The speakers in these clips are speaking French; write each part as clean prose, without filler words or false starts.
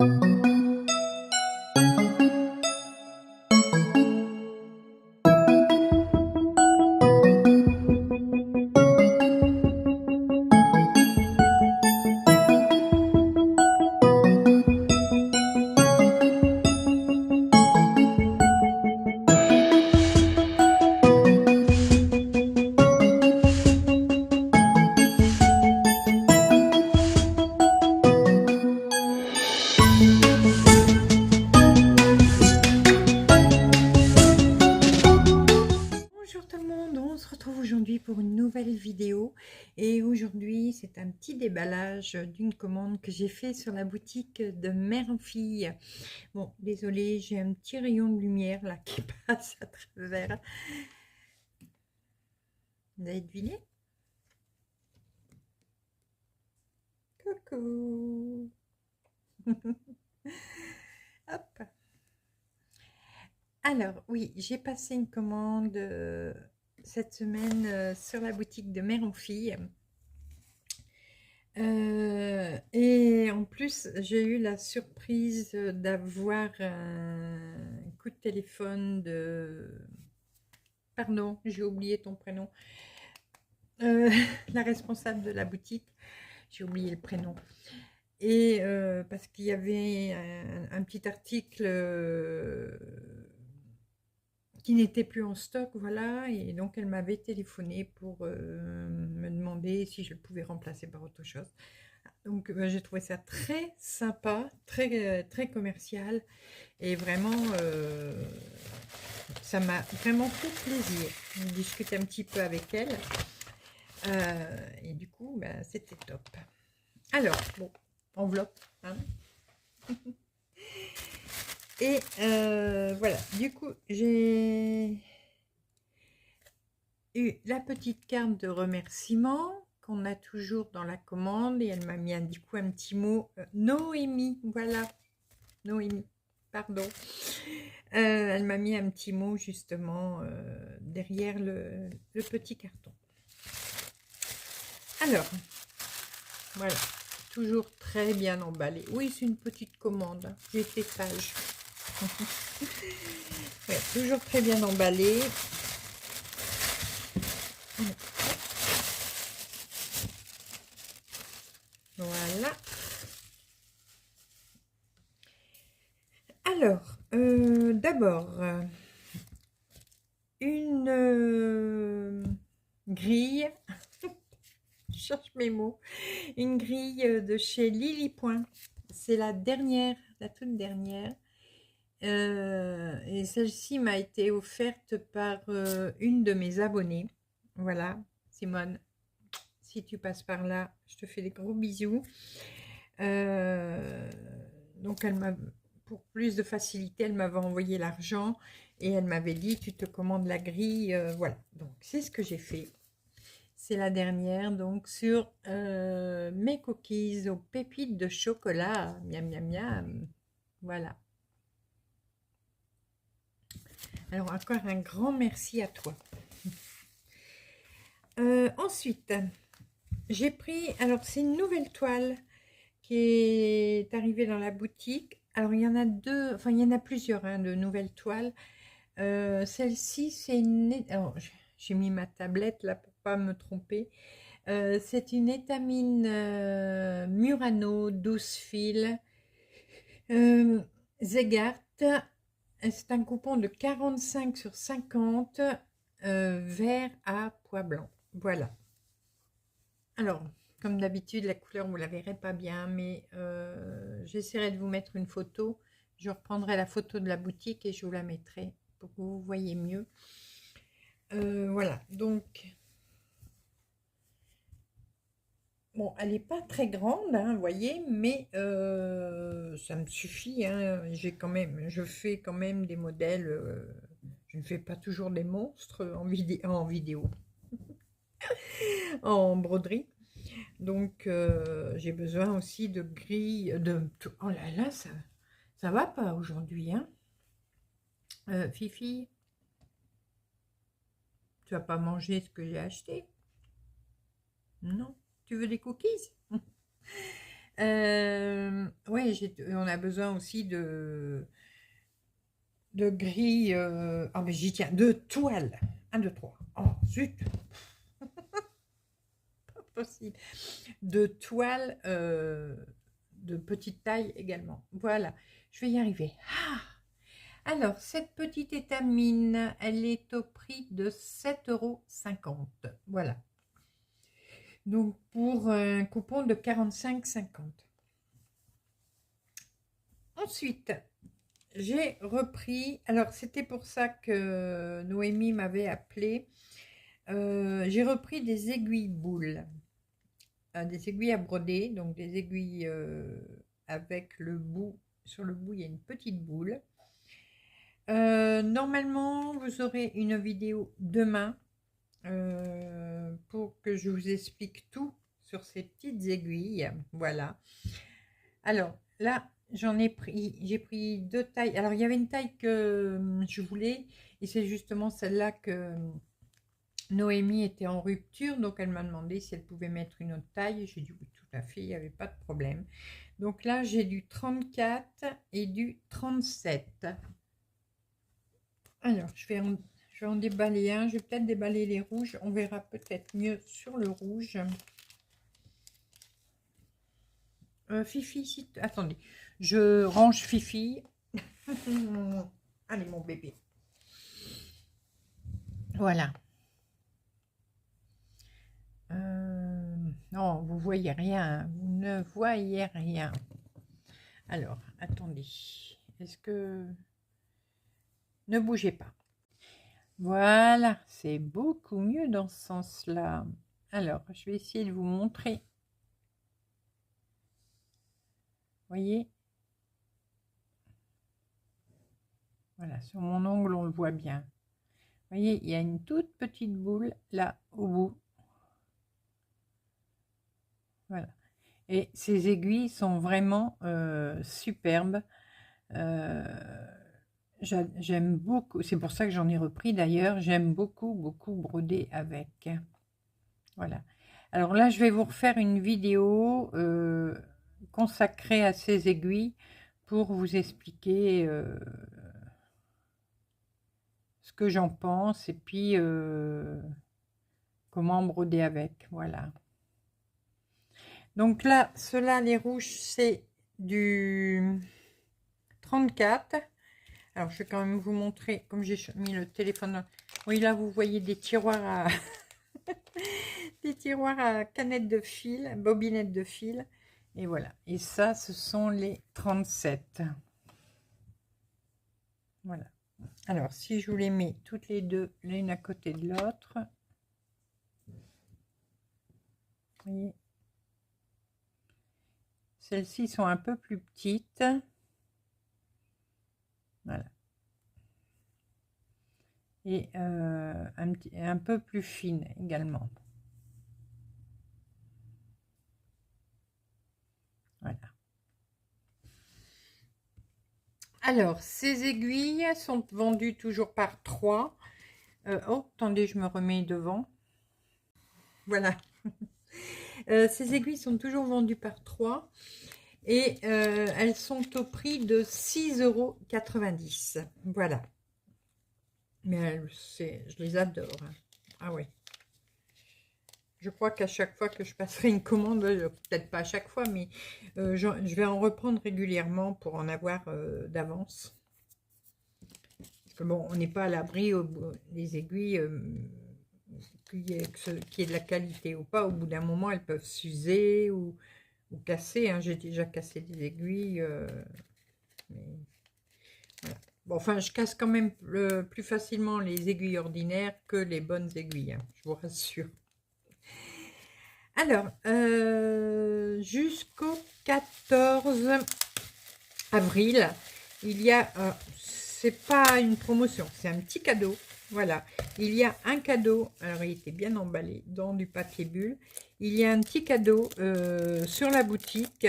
Bonjour tout le monde, on se retrouve aujourd'hui pour une nouvelle vidéo et aujourd'hui c'est un petit déballage d'une commande que j'ai fait sur la boutique de Mère en Fille. Bon, désolé, j'ai un petit rayon de lumière là qui passe à travers. Vous avez deviné? Coucou. Hop. Alors oui, j'ai passé une commande cette semaine sur la boutique de Mère en Fille. Et en plus, j'ai eu la surprise d'avoir un coup de téléphone de... Pardon, j'ai oublié ton prénom. La responsable de la boutique, j'ai oublié le prénom. Et parce qu'il y avait un petit article qui n'était plus en stock, voilà, et donc elle m'avait téléphoné pour me demander si je pouvais remplacer par autre chose. Donc j'ai trouvé ça très sympa, très commercial, et vraiment ça m'a vraiment fait plaisir de discuter un petit peu avec elle, et du coup bah, c'était top. Alors bon, enveloppe, hein. Et voilà, du coup j'ai eu la petite carte de remerciement qu'on a toujours dans la commande, et elle m'a mis du coup un petit mot, Noémie, voilà, Noémie, pardon. Elle m'a mis un petit mot justement derrière le petit carton. Alors, voilà, toujours très bien emballé. Oui, c'est une petite commande, hein. J'ai été sage. Ouais, toujours très bien emballé. Voilà. Alors, d'abord, une grille, je cherche mes mots, une grille de chez Lily Point. C'est la dernière, la toute dernière. Et celle-ci m'a été offerte par une de mes abonnées. Voilà, Simone, si tu passes par là, je te fais des gros bisous. Donc elle m'a, pour plus de facilité, elle m'avait envoyé l'argent et elle m'avait dit tu te commandes la grille, voilà. Donc c'est ce que j'ai fait. C'est la dernière, donc sur mes cookies aux pépites de chocolat, miam miam miam, voilà. Alors encore un grand merci à toi. Ensuite, j'ai pris, alors c'est une nouvelle toile qui est arrivée dans la boutique. Alors il y en a deux, enfin il y en a plusieurs hein, de nouvelles toiles. Celle-ci c'est une, alors j'ai mis ma tablette là pour pas me tromper. C'est une étamine Murano 12 fils Zegart. C'est un coupon de 45 sur 50 vert à pois blanc. Voilà. Alors, comme d'habitude, la couleur, vous ne la verrez pas bien, mais j'essaierai de vous mettre une photo. Je reprendrai la photo de la boutique et je vous la mettrai pour que vous voyez mieux. Voilà, donc... Bon, elle n'est pas très grande, hein, vous voyez, mais ça me suffit. Hein, je fais quand même des modèles. Je ne fais pas toujours des monstres en vidéo, en broderie. Donc, j'ai besoin aussi de grilles. Oh là là, ça va pas aujourd'hui, hein. Fifi, tu vas pas manger ce que j'ai acheté? Non, tu veux des cookies? Ouais, et on a besoin aussi de grilles. Ah, mais j'y tiens, de toiles. 1, 2, 3. Oh, zut! Pas possible. De toiles de petite taille également. Voilà, je vais y arriver. Ah! Alors, cette petite étamine, elle est au prix de 7,50 €. Voilà. Donc, pour un coupon de 45,50. Ensuite, j'ai repris, alors c'était pour ça que Noémie m'avait appelé, j'ai repris des aiguilles boules, des aiguilles à broder, donc des aiguilles avec le bout, sur le bout il y a une petite boule. Normalement vous aurez une vidéo demain pour que je vous explique tout sur ces petites aiguilles, voilà. Alors là, j'ai pris 2 tailles. Alors il y avait une taille que je voulais et c'est justement celle-là que Noémie était en rupture, donc elle m'a demandé si elle pouvait mettre une autre taille. J'ai dit oui, tout à fait, il n'y avait pas de problème. Donc là j'ai du 34 et du 37. Alors je vais en déballer un, je vais peut-être déballer les rouges, on verra peut-être mieux sur le rouge. Fifi, si attendez, je range Fifi. Allez mon bébé. Voilà. Non, vous voyez rien, vous ne voyez rien. Alors, attendez, est-ce que... Ne bougez pas. Voilà, c'est beaucoup mieux dans ce sens-là. Alors, je vais essayer de vous montrer. Voyez? Voilà, sur mon ongle, on le voit bien. Voyez, il y a une toute petite boule là au bout. Voilà. Et ces aiguilles sont vraiment superbes. J'aime beaucoup, c'est pour ça que j'en ai repris d'ailleurs. J'aime beaucoup broder avec. Voilà. Alors là, je vais vous refaire une vidéo consacrée à ces aiguilles pour vous expliquer ce que j'en pense et puis comment broder avec. Voilà. Donc là, ceux-là, les rouges, c'est du 34. Alors, je vais quand même vous montrer, comme j'ai mis le téléphone dans... Oui, là, vous voyez des tiroirs à... des tiroirs à canettes de fil, bobinettes de fil. Et voilà. Et ça, ce sont les 37. Voilà. Alors, si je vous les mets toutes les deux, l'une à côté de l'autre. Vous voyez, celles-ci sont un peu plus petites. Voilà. Et un peu plus fines également. Voilà. Alors, ces aiguilles sont vendues toujours par 3. Oh, attendez, je me remets devant. Voilà. Ces aiguilles sont toujours vendues par 3. Et elles sont au prix de 6,90 €. Voilà. Mais je les adore. Hein. Ah oui. Je crois qu'à chaque fois que je passerai une commande, peut-être pas à chaque fois, mais je vais en reprendre régulièrement pour en avoir d'avance. Parce que bon, on n'est pas à l'abri des aiguilles, qu'il y ait de la qualité ou pas. Au bout d'un moment, elles peuvent s'user ou casser. Hein. J'ai déjà cassé des aiguilles. Mais voilà. Bon, enfin, je casse quand même plus facilement les aiguilles ordinaires que les bonnes aiguilles. Hein, je vous rassure. Alors, jusqu'au 14 avril, il y a, c'est pas une promotion, c'est un petit cadeau. Voilà, il y a un cadeau, alors il était bien emballé dans du papier bulle. Il y a un petit cadeau sur la boutique.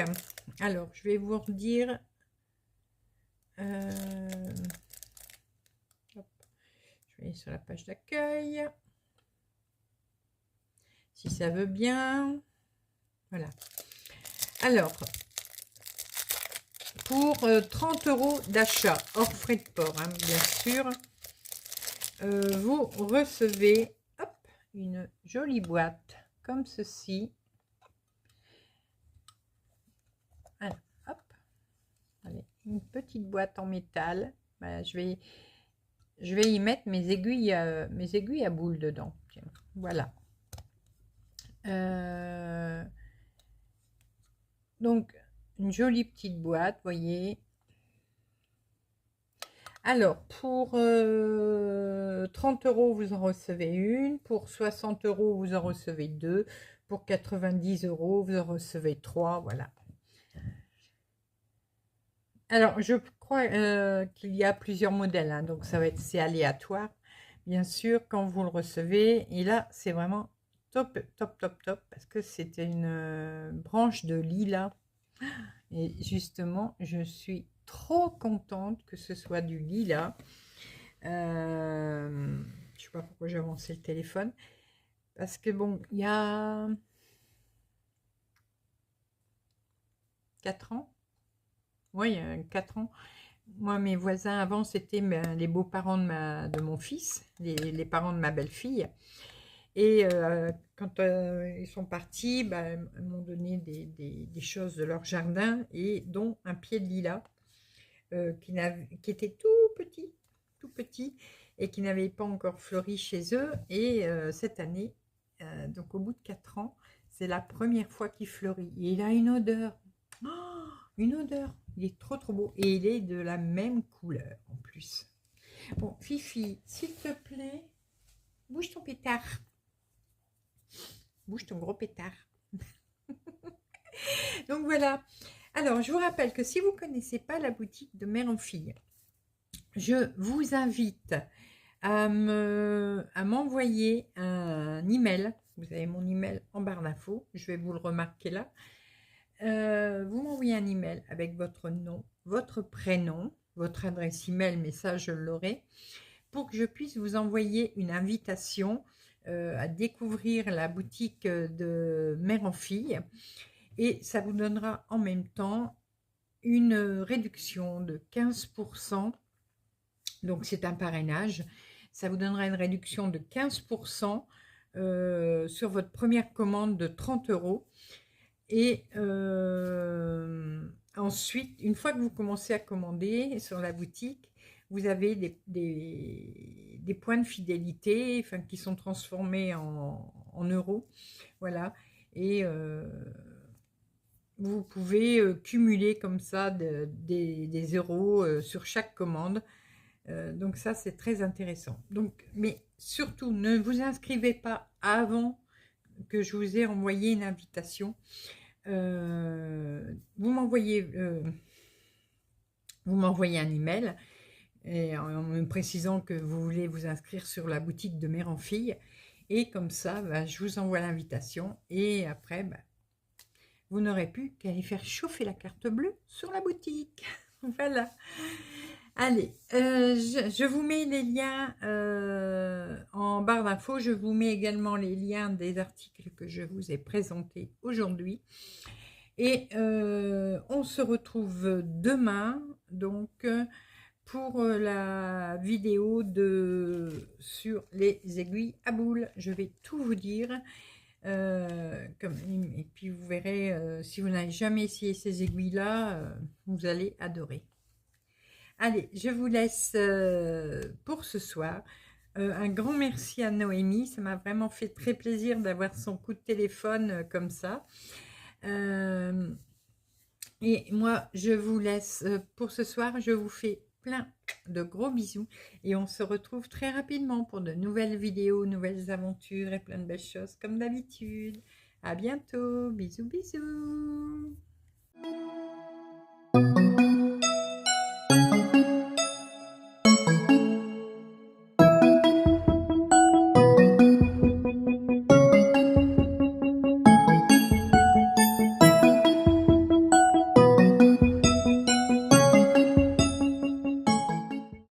Alors, je vais vous redire. Hop, je vais aller sur la page d'accueil. Si ça veut bien. Voilà. Alors, pour 30 € d'achat, hors frais de port, hein, bien sûr. Vous recevez hop, une jolie boîte comme ceci. Alors, hop, allez, une petite boîte en métal. Voilà, je vais y mettre mes aiguilles à boules dedans. Tiens, voilà. Donc, une jolie petite boîte, voyez. Alors, pour 30 €, vous en recevez une. Pour 60 €, vous en recevez deux. Pour 90 €, vous en recevez trois. Voilà. Alors, je crois qu'il y a plusieurs modèles, hein, donc c'est aléatoire, bien sûr, quand vous le recevez. Et là, c'est vraiment top, top, top, top, parce que c'est une branche de lilas. Et justement, je suis trop contente que ce soit du lilas. Je ne sais pas pourquoi j'ai avancé le téléphone, parce que bon, il y a 4 ans. Oui, 4 ans. Moi, mes voisins avant, c'était les beaux-parents de mon fils, les parents de ma belle-fille. Et quand ils sont partis, bah, ils m'ont donné des choses de leur jardin, et dont un pied de lilas qui était tout petit, et qui n'avait pas encore fleuri chez eux. Et cette année, donc au bout de 4 ans, c'est la première fois qu'il fleurit. Et il a une odeur. Oh, une odeur. Il est trop trop beau. Et il est de la même couleur en plus. Bon, Fifi, s'il te plaît, bouge ton pétard. Bouge ton gros pétard. Donc voilà. Alors, je vous rappelle que si vous ne connaissez pas la boutique de Mère en Fille, je vous invite à m'envoyer un email. Vous avez mon email en barre d'infos. Je vais vous le remarquer là. Vous m'envoyez un email avec votre nom, votre prénom, votre adresse email, mais ça je l'aurai, pour que je puisse vous envoyer une invitation à découvrir la boutique de Mère en Fille, et ça vous donnera en même temps une réduction de 15%. Donc c'est un parrainage, ça vous donnera une réduction de 15% sur votre première commande de 30 €. Et ensuite, une fois que vous commencez à commander sur la boutique, vous avez des points de fidélité, enfin, qui sont transformés en euros. Voilà. Et vous pouvez cumuler comme ça des euros sur chaque commande. Donc ça, c'est très intéressant. Donc, mais surtout, ne vous inscrivez pas avant que je vous ai envoyé une invitation. Vous m'envoyez un email, et en me précisant que vous voulez vous inscrire sur la boutique de Mère en Fille, et comme ça, bah, je vous envoie l'invitation, et après, bah, vous n'aurez plus qu'à aller faire chauffer la carte bleue sur la boutique. Voilà. Allez, je vous mets les liens en barre d'infos. Je vous mets également les liens des articles que je vous ai présentés aujourd'hui. Et on se retrouve demain, donc, pour la vidéo sur les aiguilles à boules. Je vais tout vous dire. Et puis vous verrez, si vous n'avez jamais essayé ces aiguilles-là, vous allez adorer. Allez, je vous laisse pour ce soir. Un grand merci à Noémie. Ça m'a vraiment fait très plaisir d'avoir son coup de téléphone comme ça. Et moi, je vous laisse pour ce soir. Je vous fais plein de gros bisous. Et on se retrouve très rapidement pour de nouvelles vidéos, nouvelles aventures et plein de belles choses comme d'habitude. À bientôt. Bisous, bisous.